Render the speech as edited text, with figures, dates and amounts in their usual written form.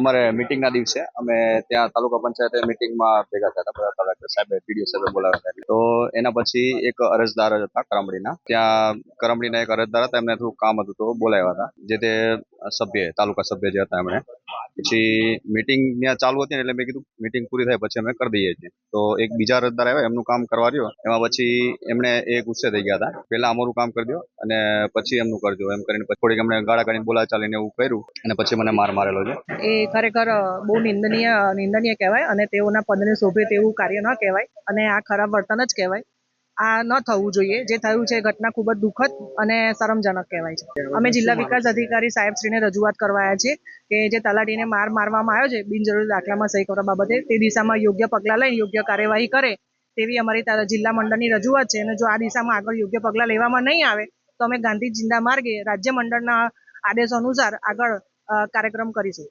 અમારે મીટિંગના દિવસે અમે ત્યાં તાલુકા પંચાયતે મીટિંગમાં ભેગા થયા હતા, બધા કલેક્ટર સાહેબે પીડીઓ સાહેબે બોલાવ્યા હતા. તો એના પછી એક અરજદાર હતા કરમડીના, ત્યાં કરમડીના એક અરજદાર હતા, એમને થોડું કામ હતું તો બોલાવ્યા હતા જે તે સભ્ય તાલુકા સભ્ય જે હતા એમણે. પછી મીટિંગ ત્યાં ચાલુ હતી ને એટલે મેં કીધું મીટિંગ પૂરી થાય પછી અમે કરી દઈએ છીએ. તો એક બીજા અરજદાર આવ્યા, એમનું કામ કરવા રહ્યો, એમાં પછી એમણે એ ગુસ્સે થઈ ગયા હતા, પેલા અમારું કામ કરી દો અને પછી એમનું કરજો એમ કરીને પછી થોડીક એમણે ગાળા ગાળીને બોલા ચાલીને એવું કર્યું અને પછી મને માર મારેલો છે. એ ખરેખર બહુ નિંદનીય કહેવાય અને તેઓના પદને શોભે તેવું કાર્ય ન કહેવાય અને આ ખરાબ વર્તન જ કહેવાય. આ ન થવું જોઈએ. જે થયું છે ઘટના ખૂબ જ દુઃખદ અને શરમજનક કહેવાય છે. અમે જિલ્લા વિકાસ અધિકારી સાહેબશ્રીને રજૂઆત કરવા આવ્યા છીએ કે જે તલાટીને મારવામાં આવ્યો છે બિનજરૂરી દાખલામાં સહી કરવા બાબતે તે દિશામાં યોગ્ય પગલાં લઈ યોગ્ય કાર્યવાહી કરે તેવી અમારી જિલ્લા મંડળની રજૂઆત છે. અને જો આ દિશામાં આગળ યોગ્ય પગલાં લેવામાં નહીં આવે તો અમે ગાંધી જિંદા માર્ગે રાજ્ય મંડળના આદેશો અનુસાર આગળ કાર્યક્રમ કરીશું.